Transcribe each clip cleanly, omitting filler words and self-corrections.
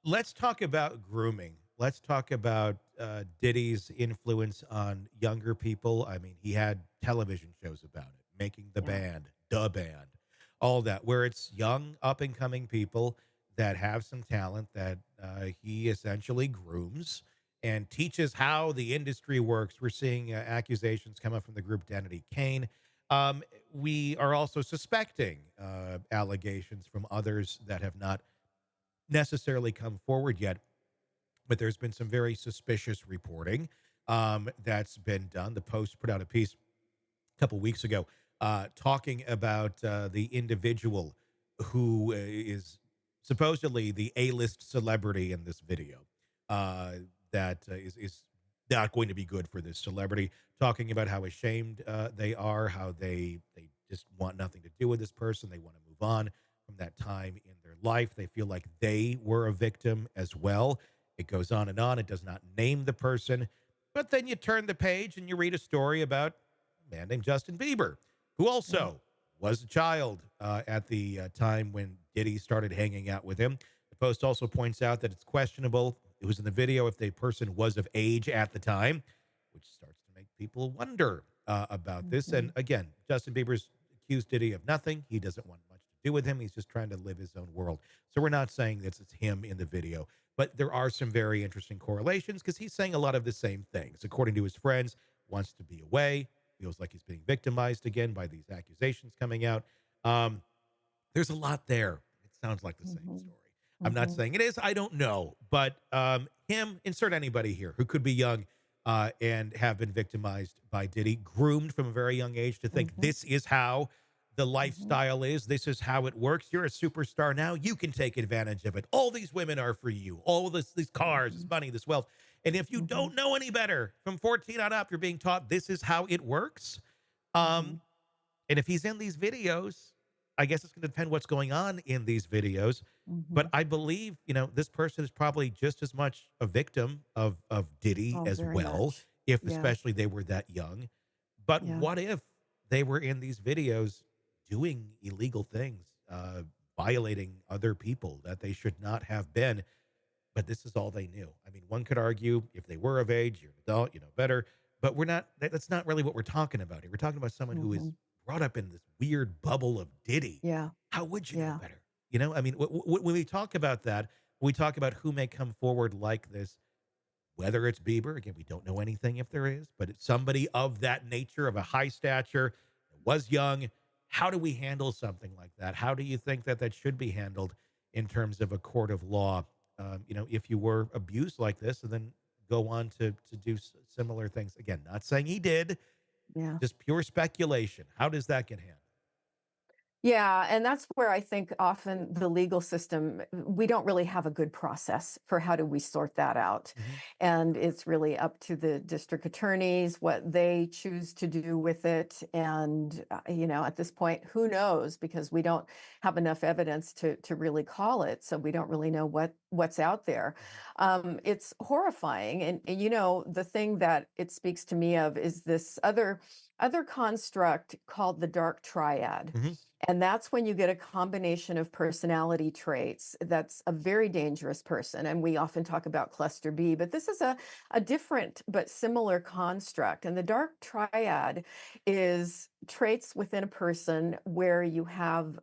Let's talk about grooming. Let's talk about Diddy's influence on younger people. I mean, he had television shows about it, making Yeah. the band, all that, where it's young, up and coming people that have some talent that he essentially grooms and teaches how the industry works. We're seeing accusations come up from the group Identity Kane. Um, we are also suspecting allegations from others that have not necessarily come forward yet, but there's been some very suspicious reporting that's been done. The Post put out a piece a couple weeks ago talking about the individual who is supposedly the A-list celebrity in this video. That is not going to be good for this celebrity. Talking about how ashamed they are, how they just want nothing to do with this person. They want to move on from that time in their life. They feel like they were a victim as well. It goes on and on. It does not name the person, but then you turn the page and you read a story about a man named Justin Bieber, who Yeah. also was a child at the time when Diddy started hanging out with him. The Post also points out that it's questionable. It was in the video if the person was of age at the time, which starts to make people wonder about this. And Mhm. again, Justin Bieber's accused Diddy of nothing. He doesn't want much to do with him. He's just trying to live his own world. So we're not saying this is him in the video, but there are some very interesting correlations because he's saying a lot of the same things. According to his friends, wants to be away, feels like he's being victimized again by these accusations coming out. Um, there's a lot there. It sounds like the same Mhm. story. I'm not Mhm. saying it is. I don't know. But him, insert anybody here who could be young and have been victimized by Diddy, groomed from a very young age to think Mhm. this is how the Mhm. lifestyle is. This is how it works. You're a superstar now. You can take advantage of it. All these women are for you. All these cars, this Mhm. money, this wealth. And if you Mhm. don't know any better, from 14 on up, you're being taught this is how it works. Um, Mhm. and if he's in these videos, I guess it's going to depend what's going on in these videos. But Mhm. I believe, this person is probably just as much a victim of Diddy Oh, as very well, much. if Yeah. especially they were that young. But Yeah. what if they were in these videos doing illegal things, violating other people that they should not have been? But this is all they knew. I mean, one could argue if they were of age, you're an adult, you know better. But we're not. That's not really what we're talking about here. We're talking about someone who is Mhm. brought up in this weird bubble of Diddy. Yeah. How would you know Yeah. better? I mean, when we talk about that, we talk about who may come forward like this. Whether it's Bieber, again, we don't know anything if there is, but it's somebody of that nature, of a high stature, was young. How do we handle something like that? How do you think that that should be handled in terms of a court of law? If you were abused like this and then go on to do similar things. Again, not saying he did, Yeah. just pure speculation. How does that get handled? Yeah, and that's where I think often the legal system, we don't really have a good process for how do we sort that out. Mhm. And it's really up to the district attorneys what they choose to do with it. And, at this point, who knows? Because we don't have enough evidence to really call it. So we don't really know what's out there. Mhm. It's horrifying. And, the thing that it speaks to me of is this other construct called the dark triad. Mhm. And that's when you get a combination of personality traits. That's a very dangerous person. And we often talk about cluster B, but this is a different but similar construct. And the dark triad is traits within a person where you have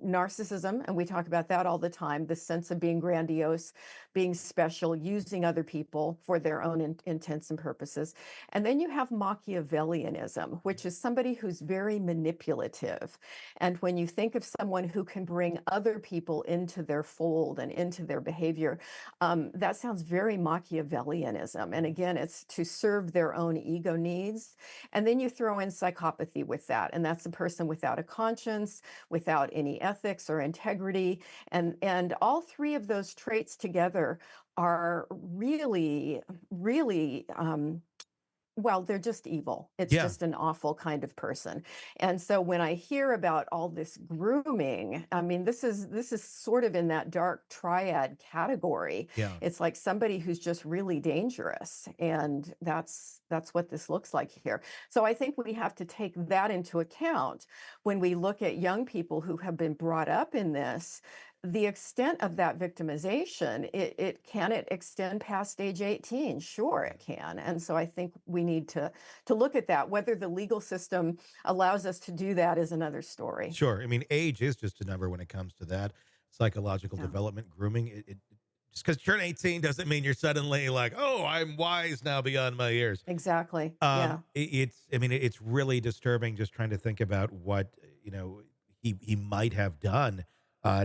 narcissism, and we talk about that all the time, the sense of being grandiose, being special, using other people for their own intents and purposes. And then you have Machiavellianism, which is somebody who's very manipulative. And when you think of someone who can bring other people into their fold and into their behavior, that sounds very Machiavellianism. And Mhm. again, it's to serve their own ego needs. And then you throw in psychopathy with that, and that's a person without a conscience, without any ethics or integrity. And all three of those traits together are really, really well, they're just evil. It's Yeah. just an awful kind of person. And so when I hear about all this grooming, I mean, this is sort of in that dark triad category. Yeah. It's like somebody who's just really dangerous. And that's what this looks like here. So I think we have to take that into account when we look at young people who have been brought up in this. the extent of that victimization, it can it extend past age 18? Sure, Yeah. it can. And so I think we need to look at that. Whether the legal system allows us to do that is another story. Sure. I mean, age is just a number when it comes to that. Psychological Yeah, development, grooming. Just because you're 18 doesn't mean you're suddenly like, oh, I'm wise now beyond my years. exactly. Yeah. I mean, it's really disturbing just trying to think about what, he might have done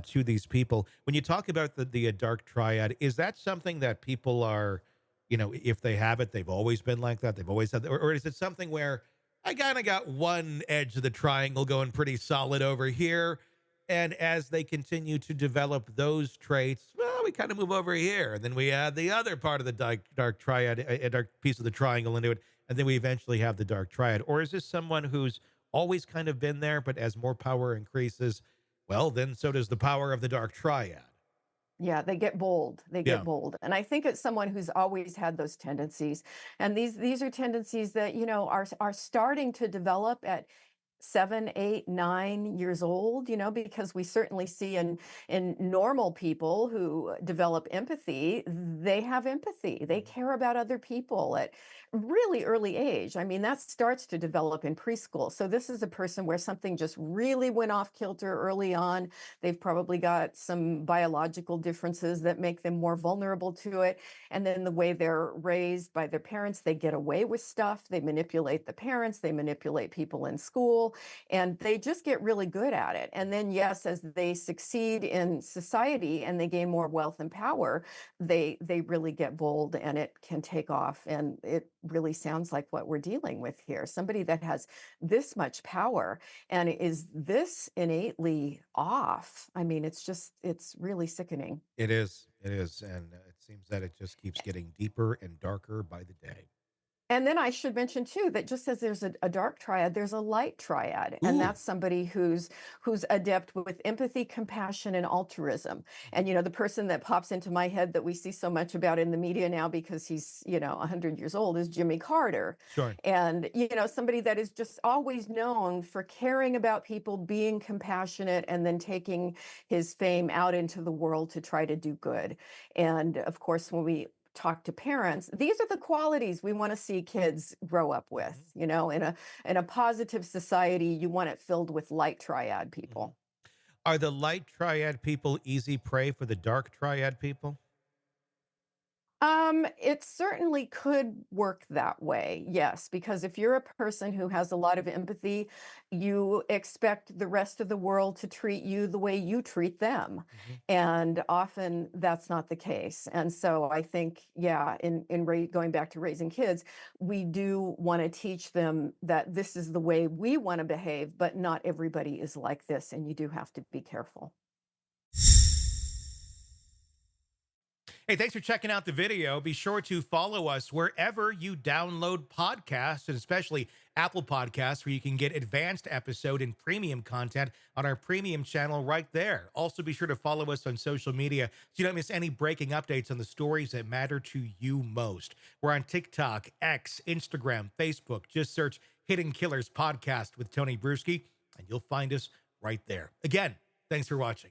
to these people. When you talk about the dark triad, is that something that people are, if they have it, they've always been like that, they've always had, or is it something where I kind of got one edge of the triangle going pretty solid over here, and as they continue to develop those traits, well, we kind of move over here, and then we add the other part of the dark triad, a dark piece of the triangle into it, and then we eventually have the dark triad? Or is this someone who's always kind of been there, but as more power increases, well, then so does the power of the dark triad? Yeah, they get bold. They Yeah. get bold. And I think it's someone who's always had those tendencies. And these are tendencies that, are starting to develop at 7, 8, 9 years old, because we certainly see in normal people who develop empathy, they have empathy. They Mhm. care about other people at really early age. I mean, that starts to develop in preschool. So this is a person where something just really went off kilter early on. They've probably got some biological differences that make them more vulnerable to it. And then the way they're raised by their parents, they get away with stuff. They manipulate the parents, they manipulate people in school, and they just get really good at it. And then, yes, as they succeed in society and they gain more wealth and power, they really get bold and it can take off. And it really sounds like what we're dealing with here. Somebody that has this much power and is this innately off. I mean, it's really sickening. It is. It is. And it seems that it just keeps getting deeper and darker by the day. And then I should mention too that just as there's a dark triad, there's a light triad, and Ooh. that's somebody who's adept with empathy, compassion, and altruism. Mhm. And the person that pops into my head that we see so much about in the media now because he's 100 years old is Jimmy Carter, Sure. and somebody that is just always known for caring about people, being compassionate, and then taking his fame out into the world to try to do good. And of course, when we talk to parents, these are the qualities we want to see kids grow up with. Mhm. In a positive society, you want it filled with light triad Mhm. people. Are the light triad people easy prey for the dark triad people? It certainly could work that way, yes, because if you're a person who has a lot of empathy, you expect the rest of the world to treat you the way you treat them. Mhm. And often that's not the case. And so I think, yeah, going back to raising kids, we do want to teach them that this is the way we want to behave, but not everybody is like this, and you do have to be careful. Hey, thanks for checking out the video. Be sure to follow us wherever you download podcasts, and especially Apple Podcasts, where you can get advanced episode and premium content on our premium channel right there. Also, be sure to follow us on social media so you don't miss any breaking updates on the stories that matter to you most. We're on TikTok, X, Instagram, Facebook. Just search Hidden Killers Podcast with Tony Bruschi, and you'll find us right there. Again, thanks for watching.